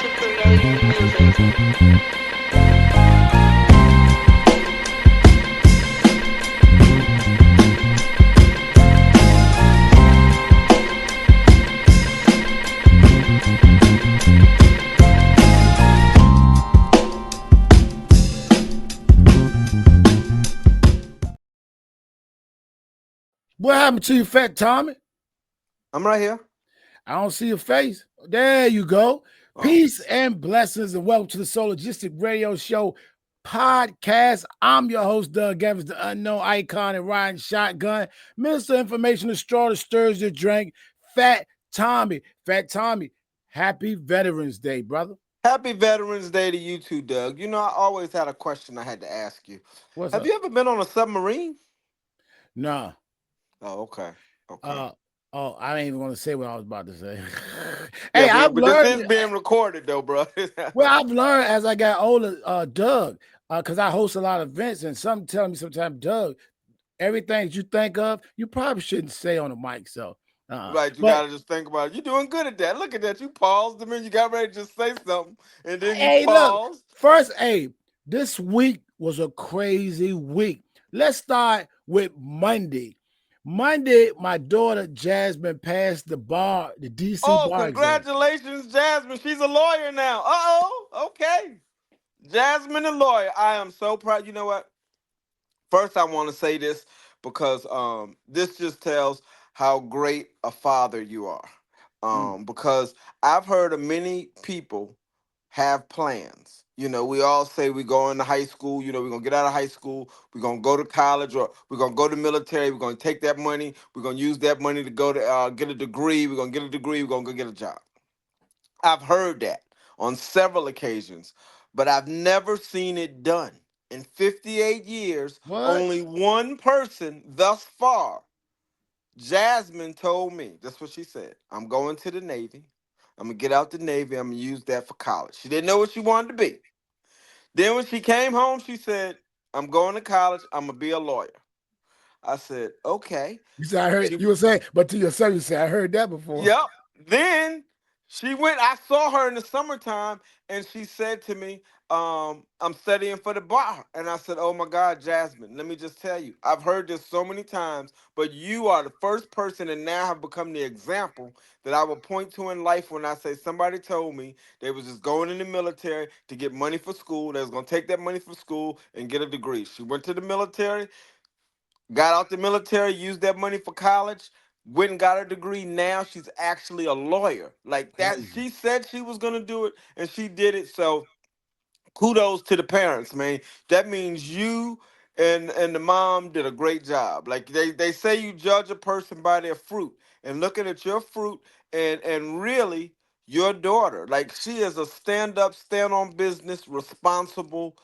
to promote your music. What happened to you, Fat Tommy? I'm right here. I don't see your face. There you go. Oh, Peace and blessings, and welcome to the Soul Logistic Radio Show podcast. I'm your host, Doug Evans, the unknown icon and riding shotgun. Minister of Information, the straw that stirs your drink. Fat Tommy. Fat Tommy, happy Veterans Day, brother. happy Veterans Day to you too, Doug. You know, I always had a question I had to ask you. What's Have up? you ever been on a submarine? Nah. Oh, okay. Okay. Uh I ain't even gonna say what I was about to say. Yeah, Hey, I've but this learned. is being recorded though, bro. Well, I've learned as I got older, Doug, because I host a lot of events, and some tell me sometimes, Doug, everything that you think of, you probably shouldn't say on the mic. So, Right, you but gotta just think about it. You're doing good at that. Look at that. You paused. I mean, you got ready to just say something, and then you hey, look, paused. first, hey, this week was a crazy week. Let's start with Monday. Monday, my daughter Jasmine passed the bar, the DC Oh, bar exam. congratulations, Jasmine. She's a lawyer now. Okay. Jasmine, a lawyer. I am so proud. You know what? First, I want to say this because this just tells how great a father you are. Mm. Because I've heard of many people have plans. You know, we all say we're going to high school. You know, we're gonna get out of high school. We're gonna go to college, or we're gonna go to military. We're gonna take that money. We're gonna use that money to go to get a degree. We're gonna get a degree. We're gonna go get a job. I've heard that on several occasions, but I've never seen it done. In 58 years, What? only one person thus far, Jasmine, told me, that's what she said. I'm going to the Navy. I'm going to get out the Navy. I'm going to use that for college. She didn't know what she wanted to be. Then when she came home, she said, I'm going to college. I'm going to be a lawyer. I said, okay. You said I heard She you were saying, but to yourself, you said I heard that before. Yep. Then she went. I saw her in the summertime, and she said to me, "I'm studying for the bar." And I said, "Oh my God, Jasmine, let me just tell you, I've heard this so many times, but you are the first person, and now have become the example that I will point to in life when I say somebody told me they was just going in the military to get money for school. They was gonna take that money for school and get a degree. She went to the military, got out the military, used that money for college, went and got her degree. Now she's actually a lawyer. Like that, Crazy. she said she was gonna do it, and she did it. So kudos to the parents, man. That means you and the mom did a great job. Like they say you judge a person by their fruit, and looking at your fruit, and really your daughter, like she is a stand up, stand on business, responsible.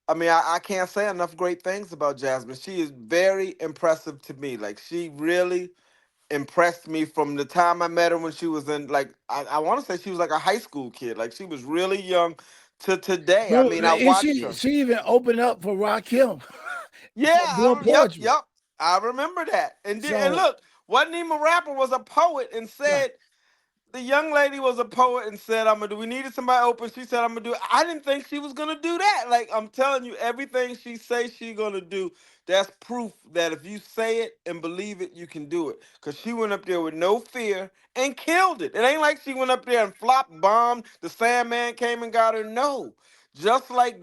I mean, I can't say enough great things about Jasmine. She is very impressive to me. Like, she really impressed me from the time I met her when she was in, like, I want to say she was like a high school kid. Like, she was really young to today. I No, mean, I and watched she her. she even opened up for Rakim Yeah, for doing yep, poetry. yep. I remember that. And So look, wasn't even a rapper, was a poet, and nah, said, the young lady was a poet and said, "I'm gonna do." We needed somebody open. She said, "I'm gonna do it." I didn't think she was gonna do that. Like, I'm telling you, everything she say she gonna do, that's proof that if you say it and believe it, you can do it. Cause she went up there with no fear and killed it. It ain't like she went up there and flopped, bombed. The Sandman came and got her. No. Just like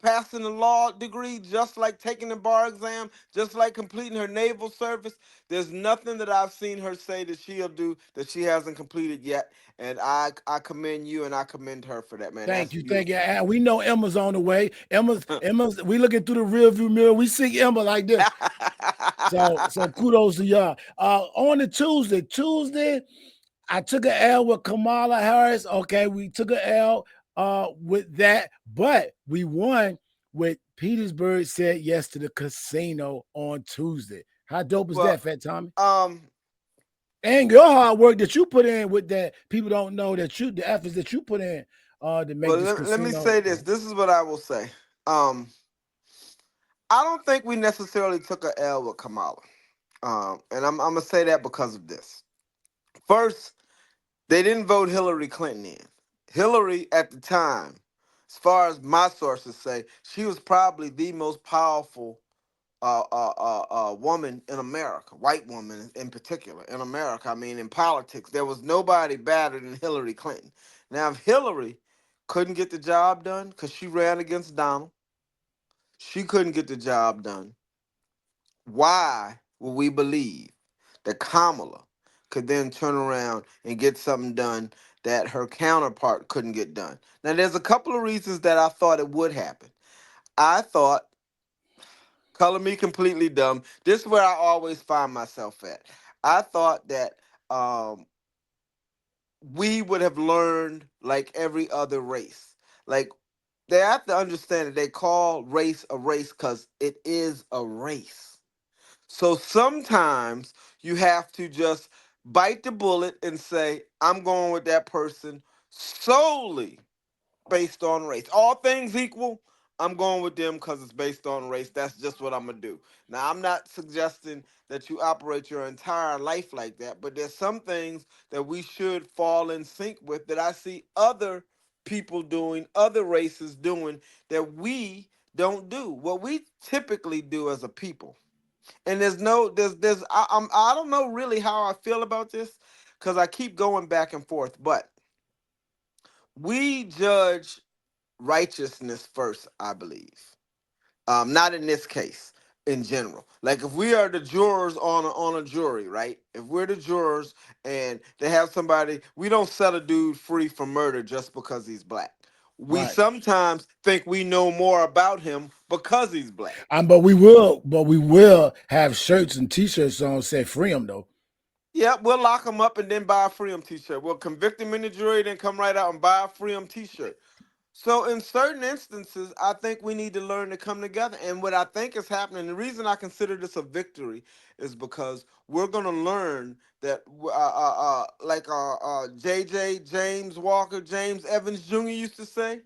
passing the law degree, just like taking the bar exam, just like completing her naval service, there's nothing that I've seen her say that she'll do that she hasn't completed yet. And I commend you and I commend her for that, man. That's thank you. beautiful. And we know Emma's on the way. Emma's. We looking through the rear view mirror. We see Emma like this. So kudos to y'all. On the Tuesday, I took a L with Kamala Harris. Okay, we took a L with that, but we won with Petersburg said yes to the casino on Tuesday. How dope is well, that, Fat Tommy? um, And your hard work that you put in with that, people don't know that you the efforts that you put in to make well, this let me casino. say this. This is what I will say. Um, I don't think we necessarily took a L with Kamala. And I'm gonna say that because of this. First, they didn't vote Hillary Clinton in. Hillary at the time, as far as my sources say, she was probably the most powerful woman in America, white woman in particular in America. I mean, in politics, there was nobody better than Hillary Clinton. Now, if Hillary couldn't get the job done because she ran against Donald, she couldn't get the job done. Why would we believe that Kamala could then turn around and get something done that her counterpart couldn't get done? Now, there's a couple of reasons that I thought it would happen. I thought, color me completely dumb, this is where I always find myself at. I thought that um, we would have learned like every other race. Like, they have to understand that they call race a race because it is a race. So sometimes you have to just bite the bullet and say, I'm going with that person solely based on race. All things equal, I'm going with them because it's based on race. That's just what I'm going to do. Now, I'm not suggesting that you operate your entire life like that, but there's some things that we should fall in sync with that I see other people doing, other races doing that we don't do. What we typically do as a people. And I don't know really how I feel about this because I keep going back and forth, but we judge righteousness first, I believe. Not in this case, in general. Like if we are the jurors on a jury, right? If we're the jurors and they have somebody, we don't set a dude free for murder just because he's black. We Right. sometimes think we know more about him because he's black. But we will have shirts and T-shirts on say free them though. Yeah, we'll lock him up and then buy a Freedom t-shirt. We'll convict him in the jury, then come right out and buy a Freedom t-shirt. So in certain instances, I think we need to learn to come together. And what I think is happening, the reason I consider this a victory is because we're going to learn that, like J.J. James Walker, James Evans Jr. used to say,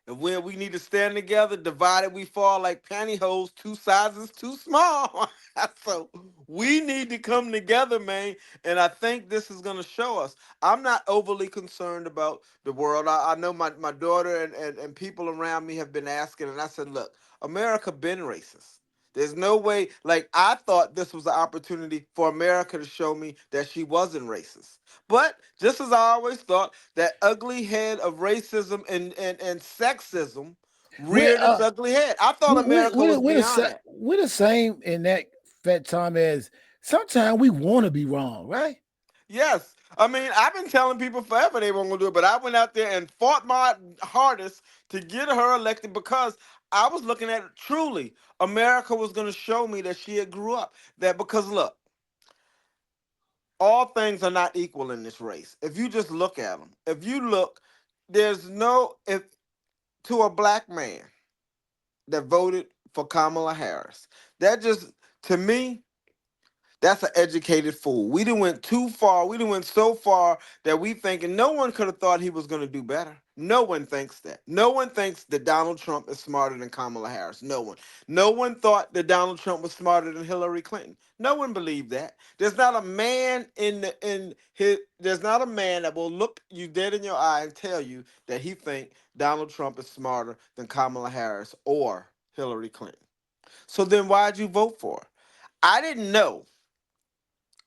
and when we need to stand together, divided we fall like pantyhose, two sizes too small. So we need to come together, man. And I think this is going to show us. I'm not overly concerned about the world. I know my daughter and people around me have been asking, and I said, look, America been racist. There's no way, like, I thought this was an opportunity for America to show me that she wasn't racist. But just as I always thought, that ugly head of racism and sexism We reared its ugly head. I thought America was beyond that. we're the same in that fat time as sometimes we want to be wrong, right? Yes. I mean, I've been telling people forever they weren't going to do it, but I went out there and fought my hardest to get her elected because I was looking at it truly. America was going to show me that she had grew up. That because, look, all things are not equal in this race. If you just look at them, if you look, there's no, if to a black man that voted for Kamala Harris. That just, to me, that's an educated fool. We done went too far. We done went so far that we thinking no one could have thought he was going to do better. No one thinks that. No one thinks that Donald Trump is smarter than Kamala Harris. No one. No one thought that Donald Trump was smarter than Hillary Clinton. No one believed that. There's not a man in his. There's not a man that will look you dead in your eye and tell you that he think Donald Trump is smarter than Kamala Harris or Hillary Clinton. So then why'd you vote for her? I didn't know,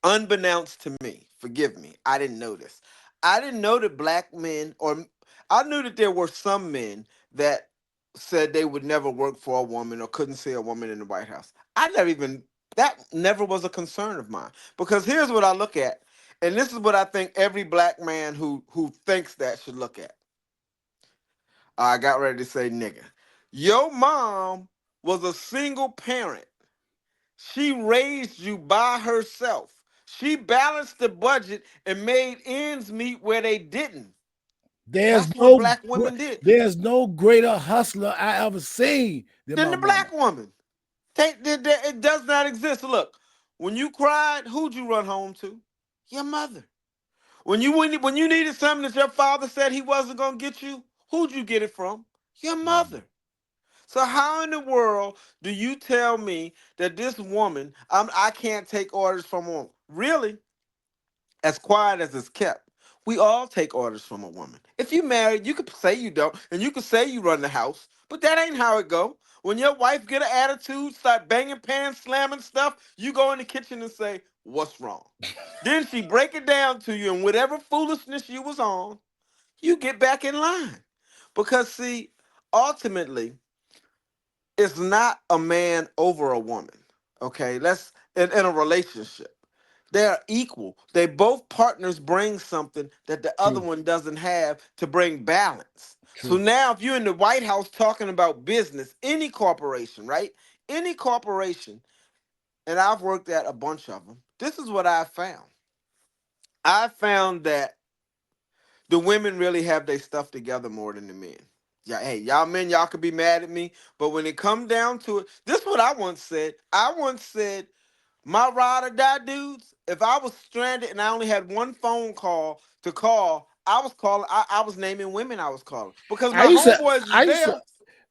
unbeknownst to me, forgive me, I didn't know this. I didn't know that black men, or I knew that there were some men that said they would never work for a woman or couldn't see a woman in the White House. I never even, that never was a concern of mine. Because here's what I look at, and this is what I think every black man who thinks that should look at. I got ready to say nigga. Your mom was a single parent. She raised you by herself. She balanced the budget and made ends meet where they didn't. There's That's what no black women did. there's no greater hustler I ever seen than Then my the mama. black woman. It does not exist. Look, when you cried, who'd you run home to? Your mother. When you needed something that your father said he wasn't gonna get you, who'd you get it from? Your Mama. mother. So how in the world do you tell me that this woman, I can't take orders from a woman? Really, as quiet as it's kept, We all take orders from a woman. If you married, you could say you don't, and you could say you run the house, but that ain't how it go. When your wife get an attitude, start banging pans, slamming stuff, you go in the kitchen and say, "What's wrong?" Then she break it down to you, and whatever foolishness you was on, you get back in line. Because see, ultimately, it's not a man over a woman. Okay, let's in a relationship. They're equal. They both partners bring something that the other True. one doesn't have to bring balance. So True. now if you're in the White House talking about business, any corporation, right? Any corporation, and I've worked at a bunch of them. This is what I found. I found that the women really have their stuff together more than the men. Yeah, hey, y'all men, y'all could be mad at me, but when it come down to it, this is what I once said. I once said, my ride or die dudes, if I was stranded and I only had one phone call to call, I was calling, I was naming women I was calling because I my used to, homeboys I was used to, there.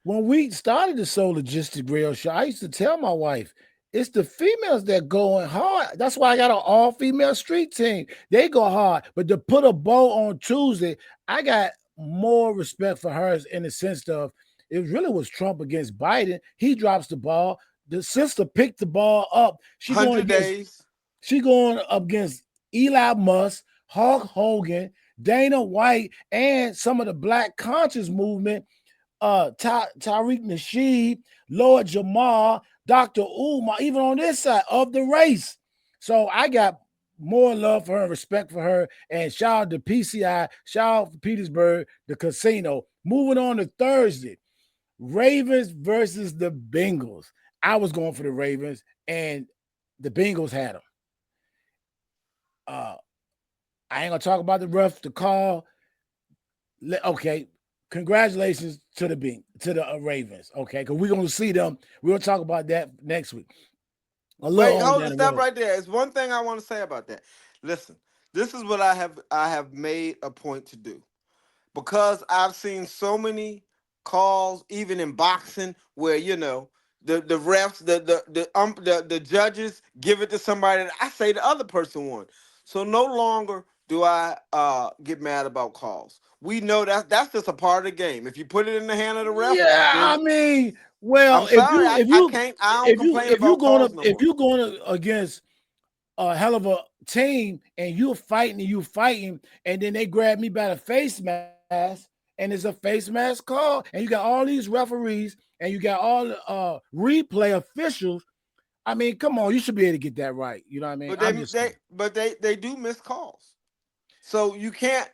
when we started the Soul Logistic Radio Show, I used to tell my wife, it's the females that going hard. That's why I got an all-female street team. They go hard. But to put a bow on Tuesday, I got more respect for hers in the sense of it really was Trump against Biden. He drops the ball. The sister picked the ball up. 100 days. She going up against Eli Musk, Hulk Hogan, Dana White, and some of the Black conscious movement, Tariq Nasheed, Lord Jamar, Dr. Umar, even on this side of the race. So I got more love for her and respect for her. And shout out to PCI, shout out to Petersburg, the casino. Moving on to Thursday, Ravens versus the Bengals. I was going for the Ravens, and the Bengals had them. I ain't gonna talk about the ref, the call. Okay, congratulations to the Ravens. Okay, because we're gonna see them. We'll talk about that next week. A little Wait, on hold down it, the stop road. right there. It's one thing I want to say about that. Listen, this is what I have made a point to do. Because I've seen so many calls, even in boxing, where the refs, the judges give it to somebody that I say the other person won. So no longer do I get mad about calls. We know that's just a part of the game. If you put it in the hand of the ref, Yeah, then I mean, well, I'm sorry, I can't. I don't complain if you about going calls to no if more. you going to against a hell of a team and you fighting, and then they grab me by the face mask, and it's a face mask call, and you got all these referees and you got all the replay officials. I mean, come on, you should be able to get that right. You know what I mean? But they I'm just they saying. but they do miss calls. So you can't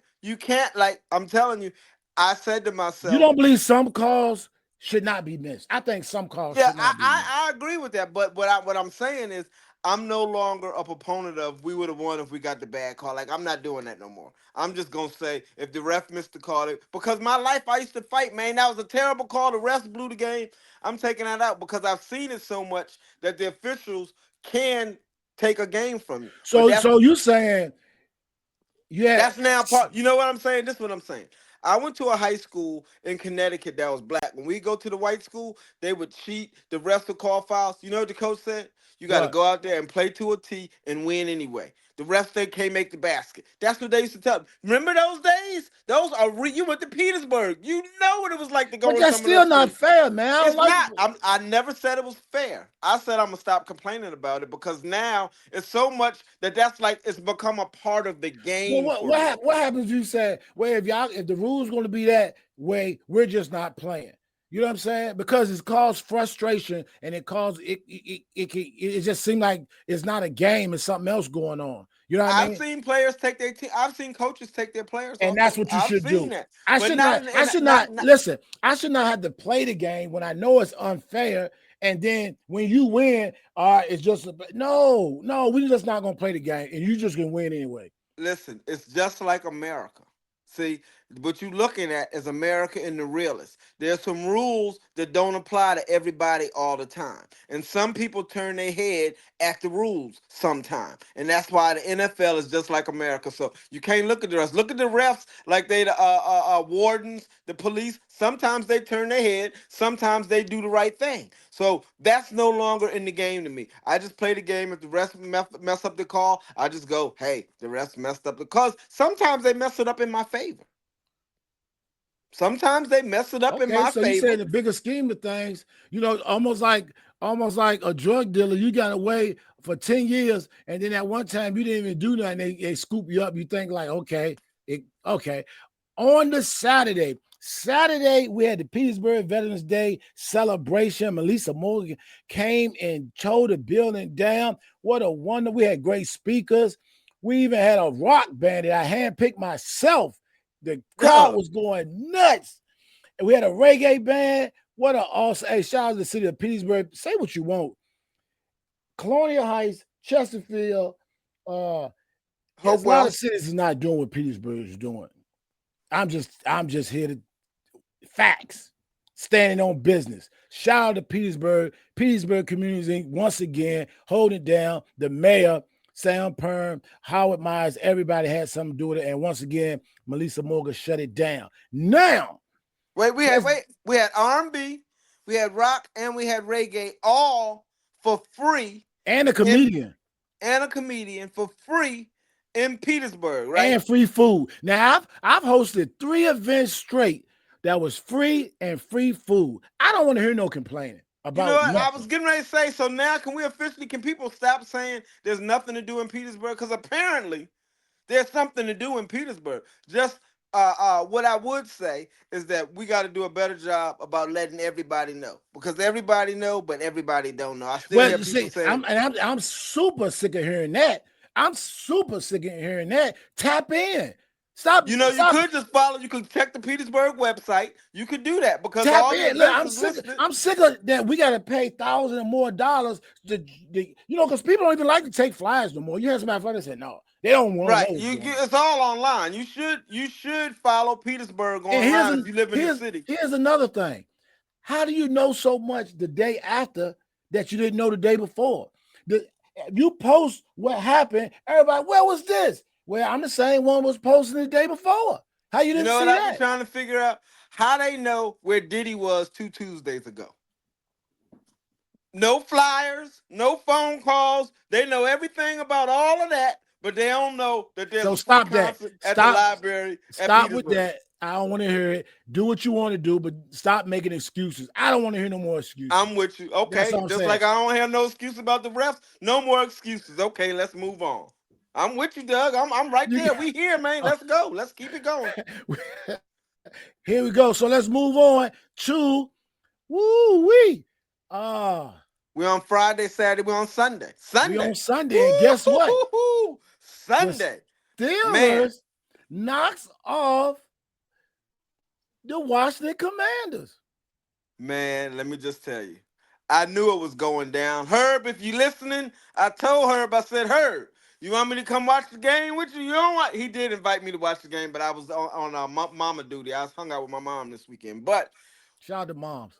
like I'm telling you. I said to You myself, don't believe some calls should not be missed? I think some calls yeah, should I, not be missed. I, I agree with that. But what I'm saying is I'm no longer a proponent of we would have won if we got the bad call. Like I'm not doing that no more. I'm just gonna say if the ref missed the call, because my life I used to fight, man. That was a terrible call. The refs blew the game. I'm taking that out because I've seen it so much that the officials can take a game from you. But So you saying yeah? that's now part. You know what I'm saying? This is what I'm saying. I went to a high school in Connecticut that was black. When we go to the white school, they would cheat. The refs would call fouls. You know what the coach said? You got to What? go out there and play to a T and win anyway. The refs they can't make the basket. That's what they used to tell them. Remember those days? Those are you went to Petersburg. You know what it was like to But go in that's some of still those not schools. fair, man. I don't It's like. not. I never said it was fair. I said I'm gonna stop complaining about it because now it's so much that's like it's become a part of the Well, game for me. what happens? If you say, well, if the rules going to be that way, we're just not playing. You know what I'm saying? Because it causes frustration and it causes it just seems like it's not a game. It's something else going on. You know what I I've mean? seen players take their team. I've seen coaches take their players And off. that's what you I've should seen do. that, I but should not not. in, I in should not, not not. listen. I should not have to play the game when I know it's unfair. And then when you win, it's just no, no. We just not gonna play the game, and you just gonna win anyway. Listen, it's just like America. See, what you're looking at is America and the realists. There's some rules that don't apply to everybody all the time. And some people turn their head at the rules sometime. And that's why the NFL is just like America. So you can't look at the refs. Look at the refs like they the wardens, the police. Sometimes they turn their head. Sometimes they do the right thing. So that's no longer in the game to me. I just play the game. If the refs mess up the call, I just go, hey, the refs messed up because sometimes they mess it up in my favor. Sometimes they mess it up in Okay, my so you say favor. in the bigger scheme of things, almost like a drug dealer, you got away for 10 years, and then at one time you didn't even do nothing, they scoop you up. You think like, okay. On the Saturday, we had the Petersburg Veterans Day celebration. Melissa Morgan came and tore the building down. What a wonder. We had great speakers. We even had a rock band that I handpicked myself. The crowd was going nuts. And we had a reggae band. What an awesome. Hey, shout out to the city of Petersburg. Say what you want. Colonial Heights, Chesterfield, there's a lot of cities is not doing what Petersburg is doing. I'm just here to facts, standing on business. Shout out to Petersburg Communities Inc. once again, holding it down. The mayor, Sam Perm, Howard Myers, everybody had something to do with it. And once again, Melissa Morgan shut it down. Now, we had R&B, we had rock, and we had reggae, all for free. And a comedian. And a comedian for free in Petersburg, right? And free food. Now, I've hosted 3 events straight that was free and free food. I don't want to hear no complaining about You know what? nothing. I was getting ready to say, so now can people stop saying there's nothing to do in Petersburg? Because apparently there's something to do in Petersburg. Just what I would say is that we got to do a better job about letting everybody know, because everybody know, but everybody don't know. I still hear people saying, I'm super sick of hearing that. I'm super sick of hearing that. Tap in. Stop. you could just follow. You could check the Petersburg website. You could do that because Tap all the in. Look, events is listed. I'm sick of that. We got to pay thousands and more dollars because people don't even like to take flyers no more. You heard somebody that said no, they don't want Right, to know. it's all online. You should follow Petersburg online if you live in the city. Here's another thing. How do you know so much the day after that you didn't know the day before? You post what happened. Everybody, where was this? Well, I'm the same one was posting the day before. How you didn't see that? I've been trying to figure out how they know where Diddy was 2 Tuesdays ago. No flyers, no phone calls. They know everything about all of that, but they don't know that there's a free concert at the library. Stop with that. I don't want to hear it. Do what you want to do, but stop making excuses. I don't want to hear no more excuses. I'm with you. Okay, just like I don't have no excuse about the refs. No more excuses. Okay, let's move on. I'm with you, Doug. I'm right there. We here, man. Let's go. Let's keep it going. Here we go. So let's move on to woo-wee. We're on Friday, Saturday. We're on Sunday. We're on Sunday. And guess what? Sunday. The Steelers knocks off the Washington Commanders. Man, let me just tell you. I knew it was going down. Herb, if you listening, I told Herb, I said, Herb, you want me to come watch the game with you? You don't want. He did invite me to watch the game, but I was on mama duty. I was hung out with my mom this weekend. But shout out to moms.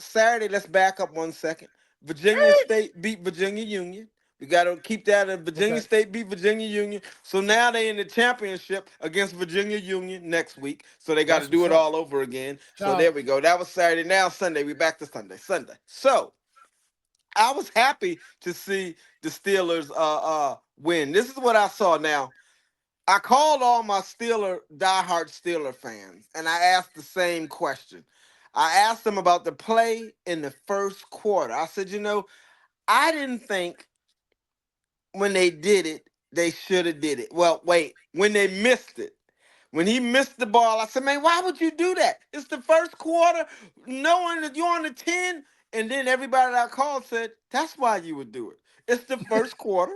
Saturday. Let's back up 1 second. Virginia State beat Virginia Union. We got to keep that in. Virginia State beat Virginia Union. So now they in the championship against Virginia Union next week. So they got to do it all over again. So there we go. That was Saturday. Now Sunday. We back to Sunday. So I was happy to see the Steelers win. This is what I saw. Now, I called all my diehard Steeler fans, and I asked the same question. I asked them about the play in the first quarter. I said, I didn't think when they did it, they should have did it. Well, wait, when they missed it. When he missed the ball, I said, man, why would you do that? It's the first quarter, knowing that you're on the 10. And then everybody that I called said, that's why you would do it. It's the first quarter.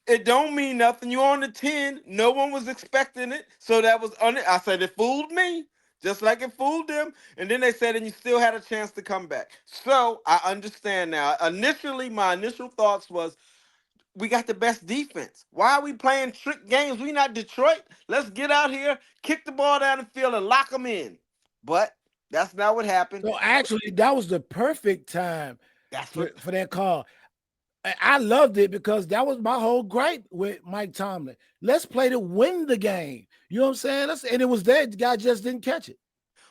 It don't mean nothing. You're on the 10. No one was expecting it. So that was I said, it fooled me, just like it fooled them. And then they said, and you still had a chance to come back. So I understand now. Initially, my initial thoughts was, we got the best defense. Why are we playing trick games? We not Detroit. Let's get out here, kick the ball down the field, and lock them in. But that's not what happened. So actually, that was the perfect time That's for, what. for that call. I loved it because that was my whole gripe with Mike Tomlin. Let's play to win the game. You know what I'm saying? And it was there. The guy just didn't catch it.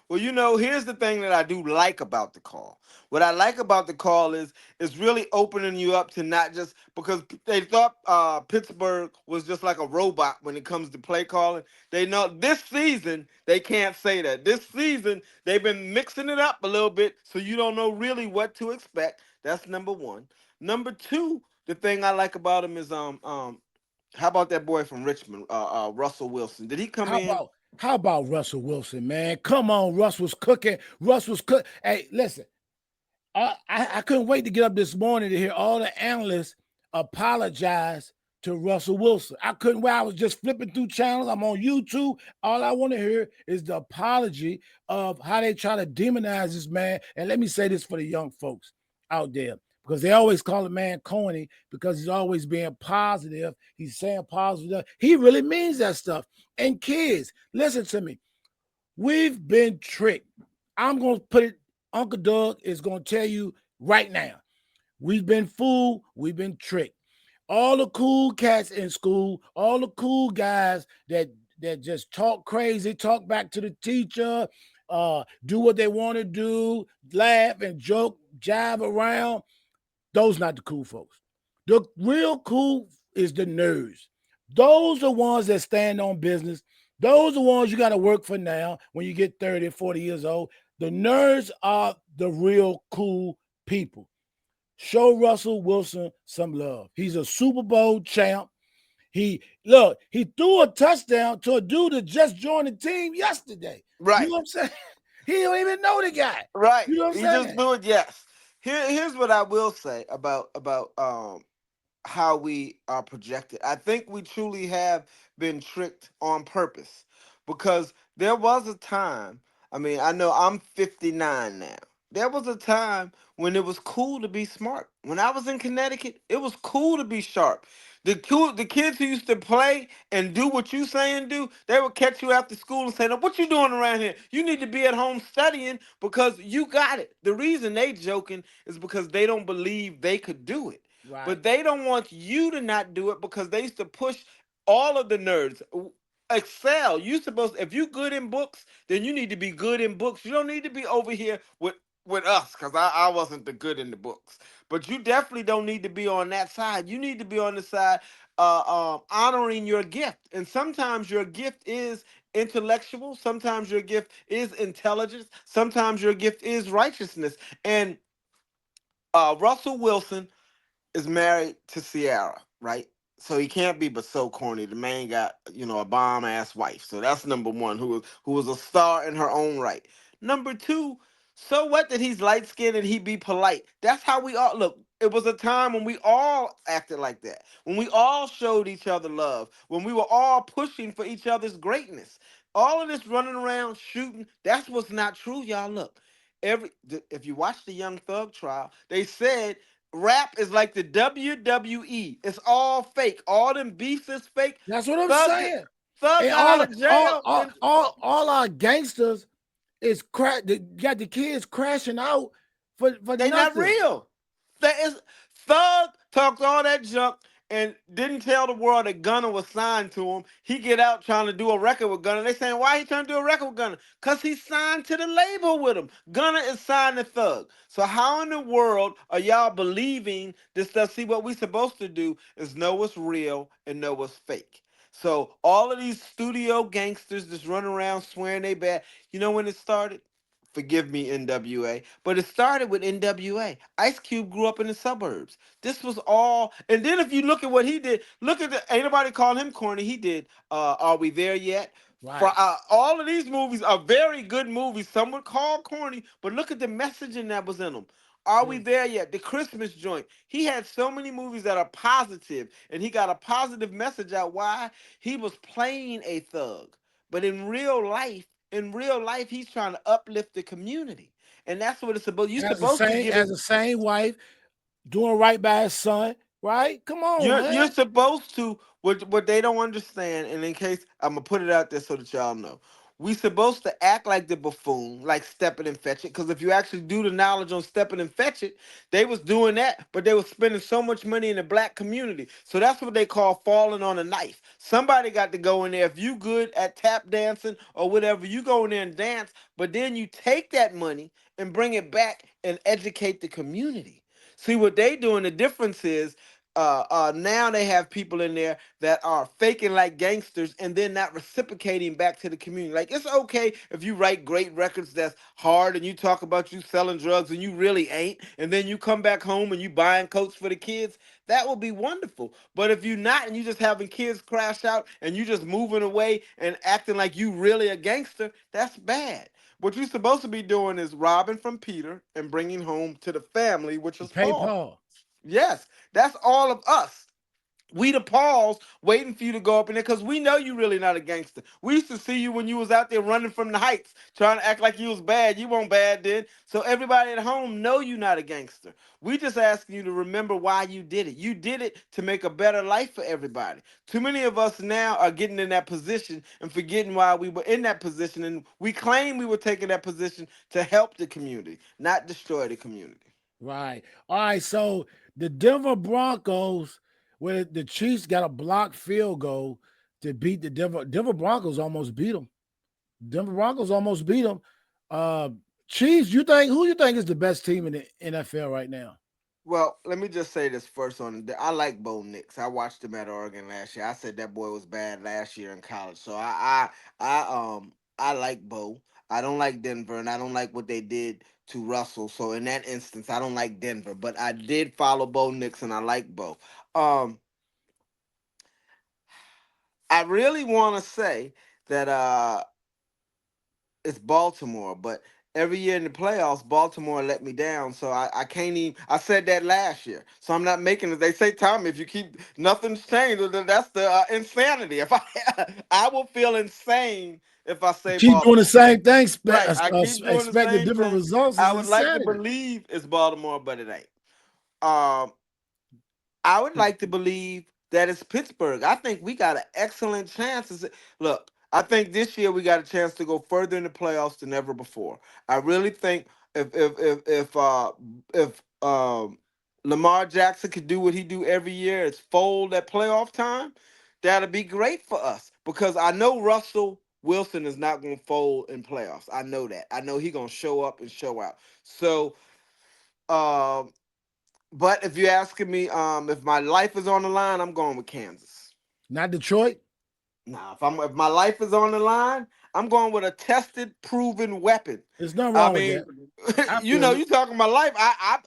Well, here's the thing that I do like about the call. What I like about the call is really opening you up to not just because they thought Pittsburgh was just like a robot when it comes to play calling. They know this season they can't say that. This season they've been mixing it up a little bit, so you don't know really what to expect. That's number one. Number two, the thing I like about him is how about that boy from Richmond, Russell Wilson? Did he come How in? about how about Russell Wilson, man? Come on, Russ was cooking. Russ was cook. Hey, listen, I couldn't wait to get up this morning to hear all the analysts apologize to Russell Wilson. I couldn't wait. I was just flipping through channels. I'm on YouTube. All I want to hear is the apology of how they try to demonize this man. And let me say this for the young folks out there, because they always call the man corny because he's always being positive. He's saying positive. He really means that stuff. And kids, listen to me. We've been tricked. I'm going to put it, Uncle Doug is going to tell you right now. We've been fooled. We've been tricked. All the cool cats in school, all the cool guys that just talk crazy, talk back to the teacher, do what they want to do, laugh and joke, jive around. Those not the cool folks. The real cool is the nerds. Those are ones that stand on business. Those are ones you got to work for now when you get 30, 40 years old. The nerds are the real cool people. Show Russell Wilson some love. He's a Super Bowl champ. He threw a touchdown to a dude that just joined the team yesterday. You Right. know what I'm saying? He don't even know the guy. Right. You know what He I'm just saying? do it. Yes. Here's what I will say about how we are projected. I think we truly have been tricked on purpose because there was a time. I mean, I know I'm 59 now. There was a time when it was cool to be smart. When I was in Connecticut, it was cool to be sharp. The kids who used to play and do what you say and do, they would catch you after school and say, "No, what you doing around here? You need to be at home studying because you got it." The reason they joking is because they don't believe they could do it. Right. But they don't want you to not do it because they used to push all of the nerds. Excel. You supposed if you good in books, then you need to be good in books. You don't need to be over here with us because I wasn't the good in the books. But you definitely don't need to be on that side. You need to be on the side honoring your gift. And sometimes your gift is intellectual. Sometimes your gift is intelligence. Sometimes your gift is righteousness. And Russell Wilson is married to Sierra, right? So he can't be but so corny. The man got, a bomb ass wife. So that's number one, who was a star in her own right. Number two, so what that he's light skinned and he be polite. That's how we all look. It was a time when we all acted like that. When we all showed each other love. When we were all pushing for each other's greatness. All of this running around shooting, that's what's not true, y'all. Look, if you watch the Young Thug trial, they said rap is like the WWE. It's all fake. All them beefs is fake. That's what I'm Thug saying. Thug And got out of jail and all our gangsters is got the kids crashing out for they not nothing. real. That is Thug talked all that junk and didn't tell the world that Gunna was signed to him. He get out trying to do a record with Gunna. They saying why he trying to do a record with Gunna? Cause he signed to the label with him. Gunna is signed to Thug. So how in the world are y'all believing this stuff? See, what we supposed to do is know what's real and know what's fake. So all of these studio gangsters just running around swearing they bad. You know when it started? Forgive me, NWA, but it started with NWA. Ice Cube grew up in the suburbs. This was all, and then if you look at what he did, look at the. Ain't nobody calling him corny. He did. Are we there yet? For Right. all of these movies are very good movies. Some would call corny, but look at the messaging that was in them. Are we Mm. there yet? The Christmas joint. He had so many movies that are positive, and he got a positive message out. Why? He was playing a thug, but in real life, he's trying to uplift the community, and that's what it's supposed. You're Has the supposed to same give has it the same wife, doing right by his son. right? Come on, You're man. supposed to what they don't understand, and in case I'm gonna put it out there so that y'all know. We supposed to act like the buffoon, like Step It and Fetch It, because if you actually do the knowledge on Step It and Fetch It, they was doing that, but they was spending so much money in the black community. So that's what they call falling on a knife. Somebody got to go in there. If you good at tap dancing or whatever, you go in there and dance, but then you take that money and bring it back and educate the community. See what they doing, the difference is now they have people in there that are faking like gangsters and then not reciprocating back to the community. Like it's okay if you write great records that's hard and you talk about you selling drugs and you really ain't, and then you come back home and you buying coats for the kids. That would be wonderful. But if you're not and you just having kids crash out and you just moving away and acting like you really a gangster, that's bad. What you're supposed to be doing is robbing from Peter and bringing home to the family, which is Pay Paul. Paul. Yes, that's all of us. We the Pauls waiting for you to go up in there because we know you really not a gangster. We used to see you when you was out there running from the heights, trying to act like you was bad. You weren't bad then. So everybody at home know you not a gangster. We just asking you to remember why you did it. You did it to make a better life for everybody. Too many of us now are getting in that position and forgetting why we were in that position. And we claim we were taking that position to help the community, not destroy the community. Right. All right. So the Denver Broncos, where the Chiefs got a blocked field goal to beat the Denver Broncos almost beat them. Denver Broncos almost beat them. Uh, Chiefs, who you think is the best team in the NFL right now? Well, let me just say this first on. I like Bo Nix. I watched him at Oregon last year. I said that boy was bad last year in college. So I like Bo. I don't like Denver, and I don't like what they did to Russell. So in that instance, I don't like Denver. But I did follow Bo Nix, and I like Bo. Um, I really want to say that it's Baltimore, but every year in the playoffs, Baltimore let me down. So I can't even. I said that last year, so I'm not making it. They say, Tommy, if you keep nothing's changed, then that's the insanity. If I I will feel insane if I say Keep doing the Baltimore. same thing, Right, I keep doing the expecting same different thing. results I is would like to insanity. believe it's Baltimore, but it ain't. Um, I would like to believe that it's Pittsburgh. I think we got an excellent chance. Look, I think this year we got a chance to go further in the playoffs than ever before. I really think if Lamar Jackson could do what he do every year, it's fold at playoff time. That'd be great for us because I know Russell Wilson is not going to fold in playoffs. I know that. I know he's going to show up and show out. So. Um, but if you're asking me, if my life is on the line, I'm going with Kansas. Not Detroit. Nah, if my life is on the line, I'm going with a tested, proven weapon. There's nothing I wrong with mean, that. I you feel know, it. you talking my life. I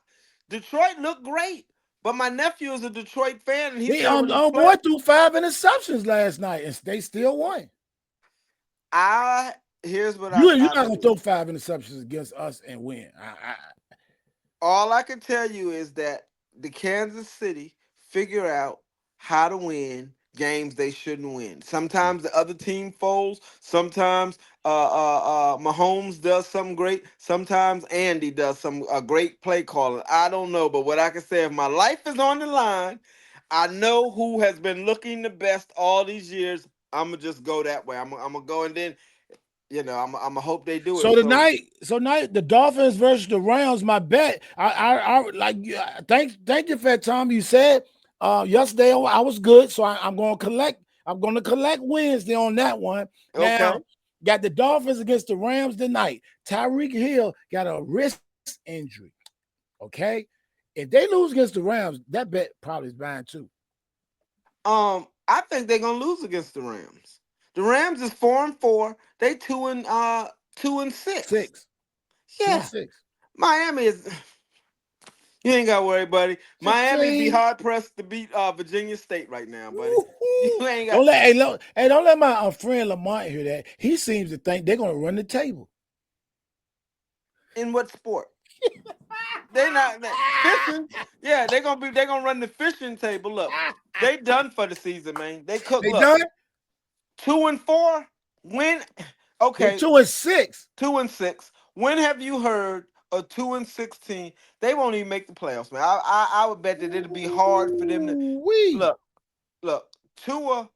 Detroit looked great, but my nephew is a Detroit fan, and he He said when he oh played, boy threw 5 interceptions last night, and they still won. I here's what You're I not gonna throw 5 interceptions against us and win. all I can tell you is that the Kansas City figure out how to win games they shouldn't win. Sometimes the other team folds. Sometimes Mahomes does something great. Sometimes Andy does some great play calling. I don't know, but what I can say, if my life is on the line, I know who has been looking the best all these years. I'm gonna just go that way. I'm gonna go, and then I'm gonna hope they do it. So So tonight, the Dolphins versus the Rams. My bet. I like. Thank you for that, Tom. You said yesterday I was good, so I'm going to collect. I'm going to collect Wednesday on that one. okay. Now, got the Dolphins against the Rams tonight. Tyreek Hill got a wrist injury. Okay, if they lose against the Rams, that bet probably is buying too. I think they're gonna lose against the Rams. The Rams is 4-4. They 2-6. Six, two and Yeah, six. Miami is. You ain't gotta worry, buddy. Miami be 16. hard pressed to beat Virginia State right now, buddy. You Woo-hoo. ain't got. Don't let my friend Lamont hear that. He seems to think they're gonna run the table. In what sport? They not fishing. Yeah, they gonna run the fishing table. Look, they done for the season, man. They cook. They Look, done? 2-4. When? They Okay, 2 and 6. 2-6. When have you heard a 2-16, they won't even make the playoffs, man. I would bet that it'll be hard for them to Ooh-wee. look. Look, Tua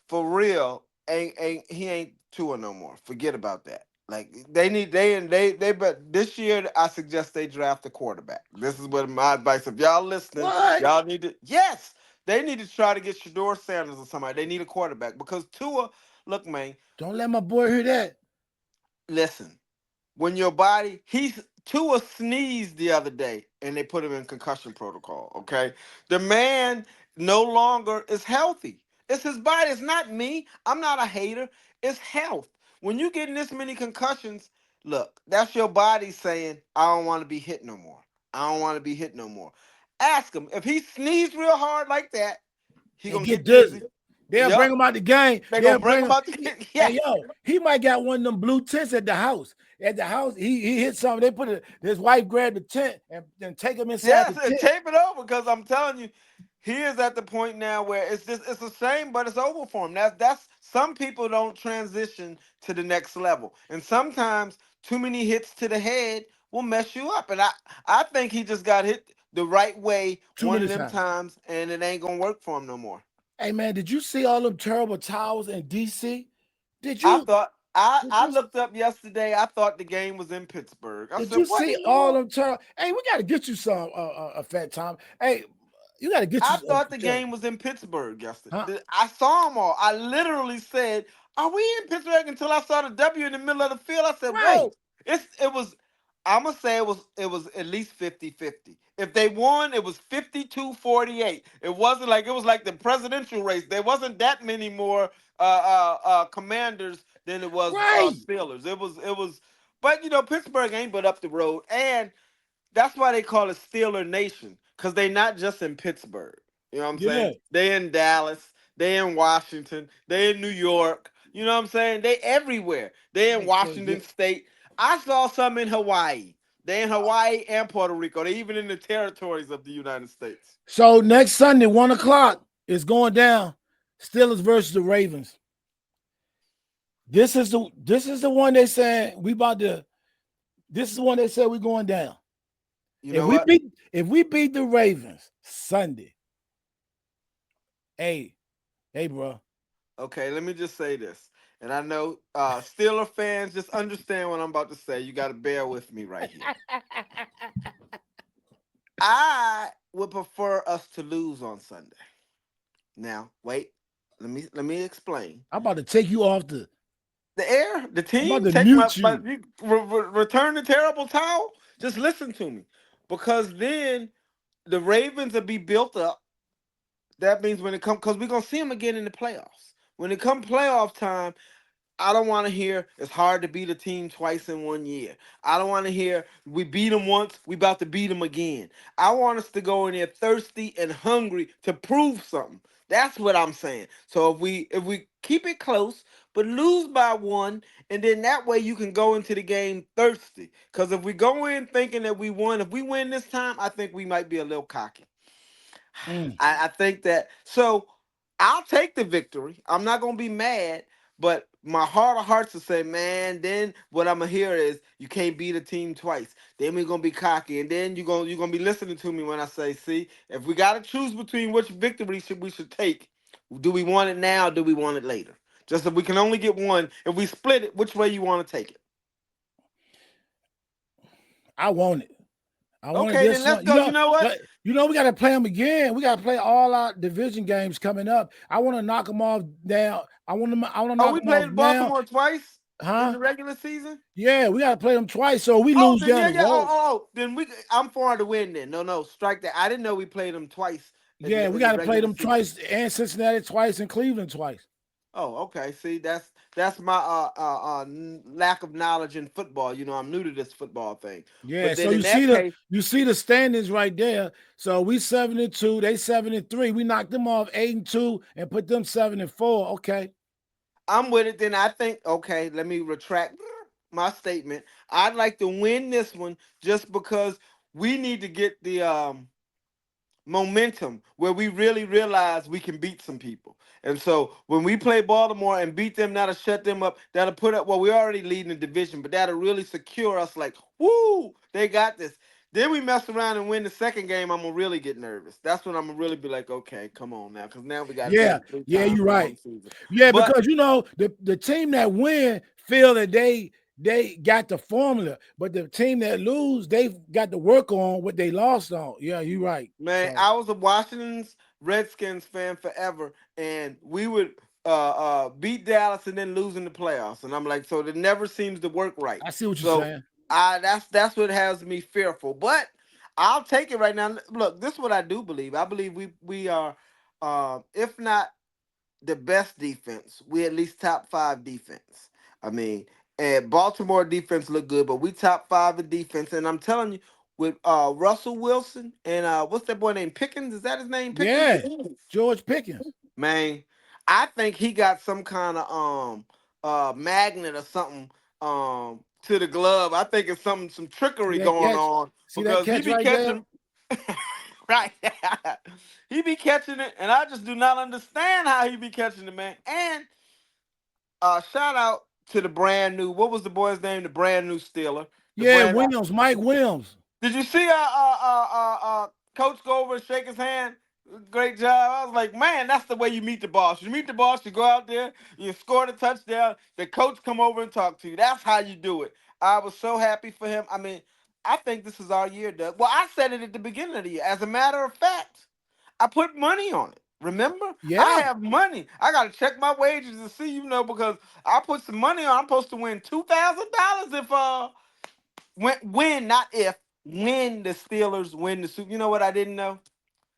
for real ain't Tua no more. Forget about that. Like they but this year I suggest they draft a quarterback. This is what my advice. If y'all listening, What? y'all need to yes, they need to try to get Shador Sanders or somebody. They need a quarterback because Tua, look, man, Don't let my boy hear that. listen. When your body, he's Tua sneezed the other day and they put him in concussion protocol. Okay, the man no longer is healthy. It's his body. It's not me. I'm not a hater. It's health. When you getting this many concussions, look, that's your body saying, I don't want to be hit no more. I don't want to be hit no more. Ask him if he sneezed real hard like that, he And gonna get get dizzy. dizzy. They'll bring Yep, him out the game. they They'll gonna bring bring him him. out the Hey, yes. yo, he might got one of them blue tents at the house. At the house, he hit something. They put it. His wife grabbed the tent and then take him inside Yes, the and tent. tape it over because I'm telling you, he is at the point now where it's a shame, but it's over for him. That's some people don't transition to the next level, and sometimes too many hits to the head will mess you up. And I think he just got hit the right way Too one many of them times. times, and it ain't gonna work for him no more. Hey man, did you see all them terrible towels in DC? Did I you thought did I you looked up yesterday. I thought the game was in Pittsburgh. I did said, you "What see in the all world?" them terrible? Hey, we got to get you some a fat time. Hey, you got to get you I some thought the terrible. game was in Pittsburgh yesterday. Huh? I saw them all. I literally said, "Are we in Pittsburgh?" Until I saw the W in the middle of the field. I said, Right. "Whoa!" It was. I'm gonna say it was at least 50-50. If they won, it was 52-48. It wasn't like it was like the presidential race. There wasn't that many more commanders than it was Right. Steelers. It was, but Pittsburgh ain't but up the road, and that's why they call it Steeler Nation, because they not just in Pittsburgh. You know what I'm Yeah. saying? They in Dallas, they in Washington, they in New York. You know what I'm saying? They everywhere. They in Hey, Chris, yeah. Washington State. I saw some in Hawaii. They in Hawaii and Puerto Rico. They even in the territories of the United States. So next Sunday, 1 o'clock, is going down. Steelers versus the Ravens. This is the one they saying we about to. This is the one they said we going down. You If know we what? beat if we beat the Ravens Sunday, hey, hey, bro. Okay, let me just say this. And I know Steeler fans just understand what I'm about to say. You got to bear with me right here. I would prefer us to lose on Sunday. Now, wait. Let me explain. I'm about to take you off the. The air, the I'm about team, to take mute you. return the terrible towel. Just listen to me, because then the Ravens will be built up. That means when it comes, because we're gonna see them again in the playoffs. When it come playoff time, I don't want to hear it's hard to beat a team twice in 1 year. I don't want to hear we beat them once, we about to beat them again. I want us to go in there thirsty and hungry to prove something. That's what I'm saying. So if we keep it close but lose by one, and then that way you can go into the game thirsty. Because if we go in thinking that we won, if we win this time, I think we might be a little cocky. Mm. I think that so I'll take the victory. I'm not gonna be mad, but my heart of hearts will say, man, then what I'm gonna hear is you can't beat a team twice. Then we're gonna be cocky, and then you're gonna be listening to me when I say, see, if we gotta choose between which victory we should take, do we want it now? Or do we want it later? Just if we can only get one, if we split it, which way you want to take it? I want it. I wanted Okay, this then let's one. go. You know what? We got to play them again. We got to play all our division games coming up. I want to knock them off down. I want to. I want to Oh, knock we them off played now. Baltimore twice in Huh? the regular season. Yeah, we got to play them twice. So we Oh, lose then down yeah, the yeah. Oh, road. oh, oh. Then I'm for the win. Then no, strike that. I didn't know we played them twice in Yeah, the we in the got to play regular them season. twice, and Cincinnati twice, and Cleveland twice. Oh, okay. See, that's my lack of knowledge in football. I'm new to this football thing. Yeah. But So then in that case, you see the standings right there. So we 7-2. They 7-3. We knocked them off 8-2 and put them 7-4. Okay. I'm with it. Then I think okay. Let me retract my statement. I'd like to win this one just because we need to get the momentum where we really realize we can beat some people. And so when we play Baltimore and beat them, that'll shut them up. That'll put up, well, we're already leading the division, but that'll really secure us like, woo, they got this. Then we mess around and win the second game, I'm gonna really get nervous. That's when I'm gonna really be like, okay, come on now, because now we got to beat Yeah, them three yeah, times you're in right. one season. Yeah, But because the team that win feel that they got the formula, but the team that lose, they've got to work on what they lost on. Yeah, you're right. man, So I was a Washington's Redskins fan forever, and we would beat Dallas and then lose in the playoffs. And I'm like, so it never seems to work right. I see what you're So saying. that's what has me fearful. But I'll take it right now. Look, this is what I do believe. I believe we are, if not the best defense, we at least top five defense. I mean, and Baltimore defense look good, but we top five in defense. And I'm telling you, with Russell Wilson and what's that boy named Pickens? Is that his name? Pickens? Yeah, George Pickens. Man, I think he got some kind of magnet or something to the glove. I think it's some See trickery that going catch? on See that because he catch be right there? catching right. He be catching it, and I just do not understand how he be catching it, man. And shout out to the brand new. What was the boy's name? The brand new Steeler. The Yeah, brand. Williams, Mike Williams. Did you see Coach go over and shake his hand? Great job. I was like, man, that's the way you meet the boss. You meet the boss, you go out there, you score the touchdown, the coach come over and talk to you. That's how you do it. I was so happy for him. I mean, I think this is our year, Doug. Well, I said it at the beginning of the year. As a matter of fact, I put money on it. Remember? I Yeah. have money. I gotta check my wages to see, because I put some money on. I'm supposed to win $2,000 if win, not if, when the Steelers win the Super. You know what I didn't know?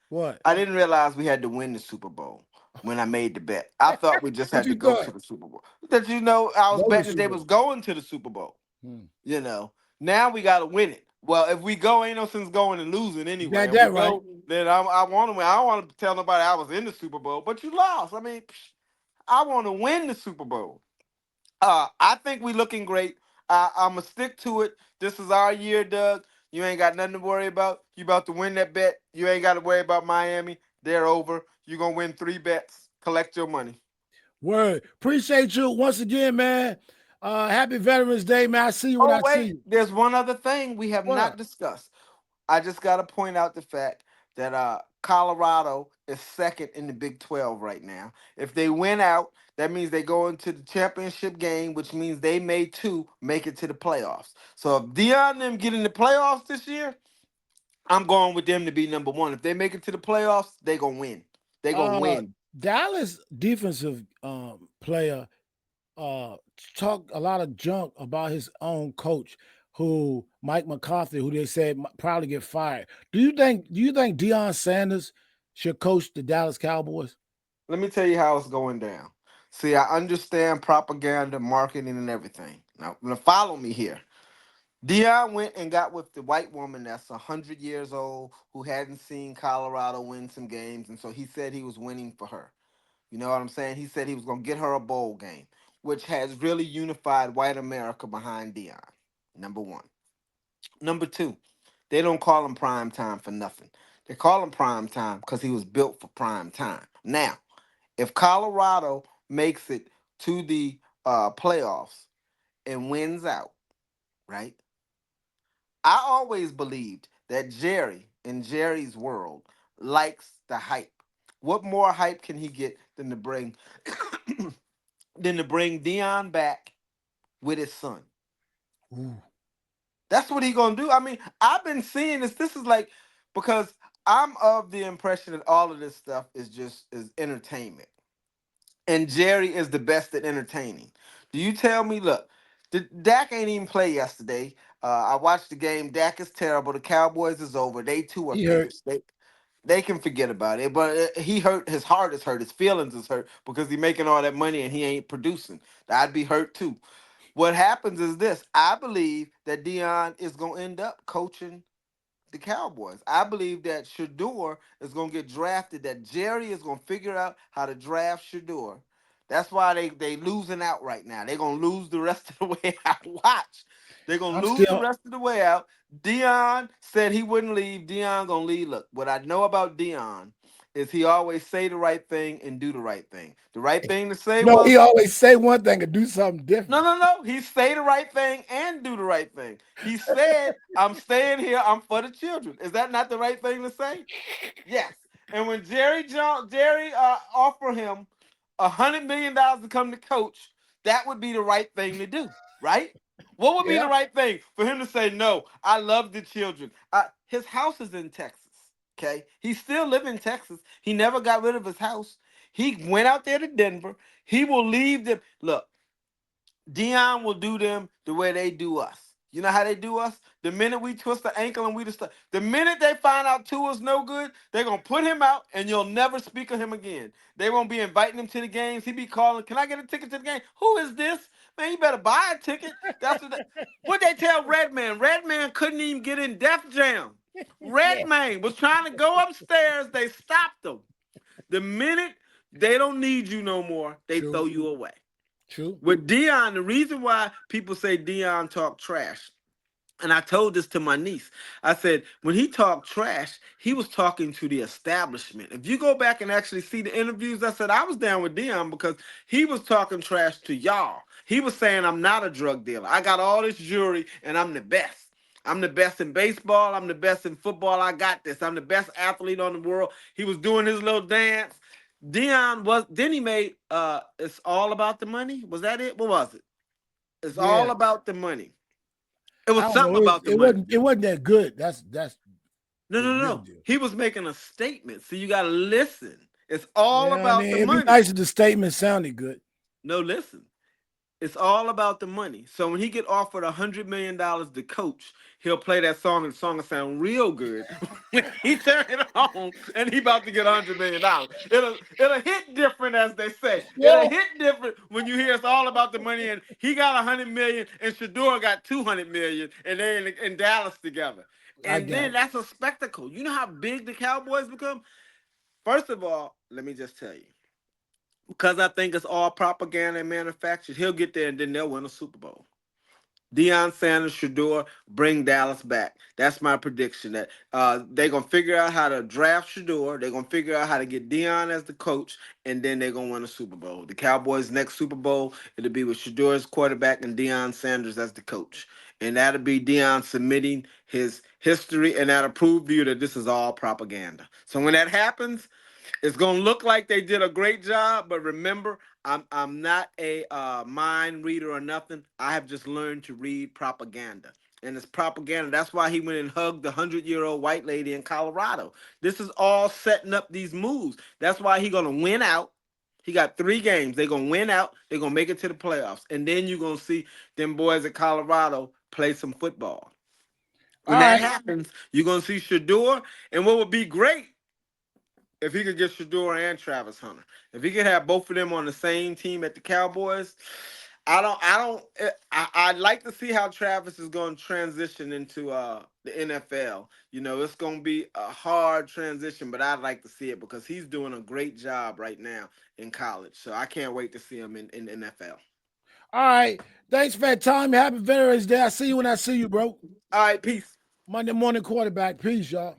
What? I didn't realize we had to win the Super Bowl when I made the bet. I thought we just What had to you go to thought? the Super Bowl. That I was Go to betting that Super they Bowl. was going to the Super Bowl. Hmm. You know. Now we gotta win it. Well, if we go, ain't no sense going and losing You anyway. got If we that right. go, then I want to win. I don't want to tell nobody I was in the Super Bowl, but you lost. I mean, I want to win the Super Bowl. I think we looking great. I'ma stick to it. This is our year, Doug. You ain't got nothing to worry about. You about to win that bet. You ain't got to worry about Miami. They're over. You gonna win 3 bets. Collect your money. Word. Appreciate you once again, man. Happy Veterans Day, man. I see you when Oh I see wait, you. there's one other thing we have not What? discussed. I just got to point out the fact that Colorado is second in the Big 12 right now. If they win out, that means they go into the championship game, which means they may too make it to the playoffs. So if Dion and them get in the playoffs this year, I'm going with them to be number one. If they make it to the playoffs, they gonna win. They gonna Uh win. Dallas defensive player talked a lot of junk about his own coach, who Mike McCarthy, who they said probably get fired. Do you think Deion Sanders should coach the Dallas Cowboys? Let me tell you how it's going down. See, I understand propaganda, marketing, and everything. Now follow me here. Dion went and got with the white woman that's 100 years old who hadn't seen Colorado win some games, and so he said he was winning for her. You know what I'm saying? He said he was gonna get her a bowl game, which has really unified white America behind Dion. Number one. Number two, they don't call him prime time for nothing. They call him prime time because he was built for prime time. Now, if Colorado makes it to the playoffs and wins out, right? I always believed that Jerry, in Jerry's world, likes the hype. What more hype can he get than to bring Dion back with his son? Ooh. That's what he gonna do. I mean, I've been seeing this. This is like, because I'm of the impression that all of this stuff is entertainment, and Jerry is the best at entertaining. Do you tell me? Look, Dak ain't even play yesterday. I watched the game. Dak is terrible. The Cowboys is over. They too are He hurt. finished. They can forget about it. But he hurt. His heart is hurt. His feelings is hurt because he making all that money and he ain't producing. I'd be hurt too. What happens is this. I believe that Dion is gonna end up coaching the Cowboys. I believe that Shador is gonna get drafted. That Jerry is gonna figure out how to draft Shador. That's why they losing out right now. They're gonna lose the rest of the way. I watch. They're gonna I'm lose the still. rest of the way out. Dion said he wouldn't leave. Dion gonna leave. Look, what I know about Dion is he always say the right thing and do the right thing. The right thing to say No, was he always say one thing and do something no, different. no, no. He say the right thing and do the right thing. He said, "I'm staying here. I'm for the children." Is that not the right thing to say? Yes. And when Jerry offered him $100 million to come to coach, that would be the right thing to do, right? What would be Yeah, the right thing for him to say? No, I love the children. His house is in Texas. Okay, he still live in Texas. He never got rid of his house. He went out there to Denver. He will leave them. Look, Dion will do them the way they do us. You know how they do us? The minute we twist the ankle and we just the minute they find out Tua's no good, they're gonna put him out and you'll never speak of him again. They won't be inviting him to the games. He be calling, "Can I get a ticket to the game?" Who is this? Man, you better buy a ticket. That's what they tell Redman. Redman couldn't even get in Def Jam. yeah, Redman was trying to go upstairs. They stopped him. The minute they don't need you no more, they true, throw you away. true. With Dion, the reason why people say Dion talk trash, and I told this to my niece. I said, when he talked trash, he was talking to the establishment. If you go back and actually see the interviews, I said I was down with Dion because he was talking trash to y'all. He was saying, "I'm not a drug dealer. I got all this jewelry and I'm the best. I'm the best in baseball. I'm the best in football. I got this. I'm the best athlete on the world." He was doing his little dance. Dion was, then he made It's All About the Money. Was that it? What was it? It's All Yeah, About the Money. It I was don't know. something about the money. It wasn't that good. That's No, the no, real no. deal. He was making a statement. So you got to listen. It's all Yeah, I about mean, the it'd be money. nice if the statement sounded good. No, listen. It's all about the money. So when he get offered $100 million to coach, he'll play that song and the song will sound real good. When he turn it on and he about to get $100 million. It'll hit different, as they say. It'll Yeah, hit different when you hear it's all about the money and he got 100 million and Shador got 200 million and they in Dallas together. I And got then it. that's a spectacle. You know how big the Cowboys become? First of all, let me just tell you, because I think it's all propaganda and manufactured, he'll get there and then they'll win a Super Bowl. Deion Sanders, Shador, bring Dallas back. That's my prediction. That they're gonna figure out how to draft Shador. They're gonna figure out how to get Deion as the coach, and then they're gonna win a Super Bowl. The Cowboys' next Super Bowl, it'll be with Shador as quarterback and Deion Sanders as the coach, and that'll be Deion submitting his history, and that'll prove you that this is all propaganda. So when that happens, it's gonna look like they did a great job, but remember, I'm not a mind reader or nothing. I have just learned to read propaganda, and it's propaganda. That's why he went and hugged the 100-year-old white lady in Colorado. This is all setting up these moves. That's why he gonna win out. He got 3 games. They're gonna win out. They're gonna make it to the playoffs, and then you're gonna see them boys at Colorado play some football. All When that right. happens, you're gonna see Shador, and what would be great if he could get Shador and Travis Hunter, if he could have both of them on the same team at the Cowboys, I'd like to see how Travis is going to transition into the NFL. You know, it's going to be a hard transition, but I'd like to see it because he's doing a great job right now in college. So I can't wait to see him in the NFL. All right. Thanks for that time. Happy Veterans Day. I see you when I see you, bro. All right, peace. Monday morning quarterback. Peace, y'all.